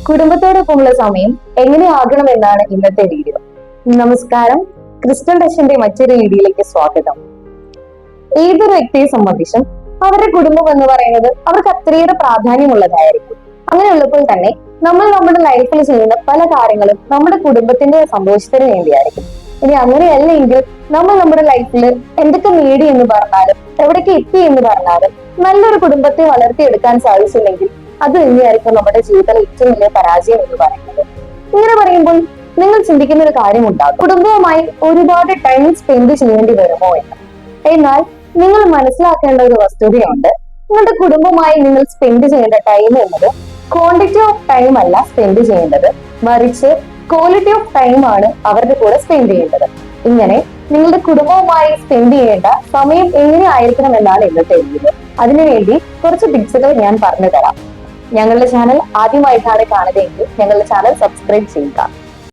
കുടുംബത്തോടൊപ്പമുള്ള സമയം എങ്ങനെയാകണം എന്നാണ് ഇന്നത്തെ വീഡിയോ. നമസ്കാരം, ക്രിസ്റ്റൽ ടച്ചിന്റെ മറ്റൊരു വീഡിയോയിലേക്ക് സ്വാഗതം. ഏതൊരു വ്യക്തിയെ സംബന്ധിച്ചും അവരുടെ കുടുംബം എന്ന് പറയുന്നത് അവർക്ക് അത്രയേറെ പ്രാധാന്യമുള്ളതായിരിക്കും. അങ്ങനെയുള്ളപ്പോൾ തന്നെ നമ്മൾ നമ്മുടെ ലൈഫിൽ ചെയ്യുന്ന പല കാര്യങ്ങളും നമ്മുടെ കുടുംബത്തിന്റെ സന്തോഷത്തിന് വേണ്ടിയായിരിക്കും. ഇനി അങ്ങനെയല്ലെങ്കിൽ നമ്മൾ നമ്മുടെ ലൈഫിൽ എന്തൊക്കെ നേടി എന്ന് പറഞ്ഞാലും എവിടേക്ക് എത്തി എന്ന് പറഞ്ഞാലും നല്ലൊരു കുടുംബത്തെ വളർത്തിയെടുക്കാൻ സാധിച്ചില്ലെങ്കിൽ അത് തന്നെയായിരിക്കും നമ്മുടെ ജീവിതത്തിലെ ഏറ്റവും വലിയ പരാജയം എന്ന് പറയുന്നത്. ഇങ്ങനെ പറയുമ്പോൾ നിങ്ങൾ ചിന്തിക്കുന്ന ഒരു കാര്യം ഉണ്ടാകും, കുടുംബവുമായി ഒരുപാട് ടൈം സ്പെൻഡ് ചെയ്യേണ്ടി വരുമോ എന്ന്. എന്നാൽ നിങ്ങൾ മനസ്സിലാക്കേണ്ട ഒരു വസ്തുതയുണ്ട്. നിങ്ങളുടെ കുടുംബമായി നിങ്ങൾ സ്പെൻഡ് ചെയ്യേണ്ട ടൈം എന്നത് ക്വാണ്ടിറ്റി ഓഫ് ടൈം അല്ല സ്പെൻഡ് ചെയ്യേണ്ടത്, മറിച്ച് ക്വാളിറ്റി ഓഫ് ടൈം ആണ് അവരുടെ കൂടെ സ്പെൻഡ് ചെയ്യേണ്ടത്. ഇങ്ങനെ നിങ്ങളുടെ കുടുംബവുമായി സ്പെൻഡ് ചെയ്യേണ്ട സമയം എങ്ങനെ ആയിരിക്കണം എന്നാണ് ഇന്നത്തെ വീഡിയോ. അതിനുവേണ്ടി കുറച്ച് ടിപ്സുകൾ ഞാൻ പറഞ്ഞു തരാം. ഞങ്ങളുടെ ചാനൽ ആദ്യമായിട്ടാണ് കാണുന്നതെങ്കിൽ ഞങ്ങളുടെ ചാനൽ സബ്സ്ക്രൈബ് ചെയ്യുക.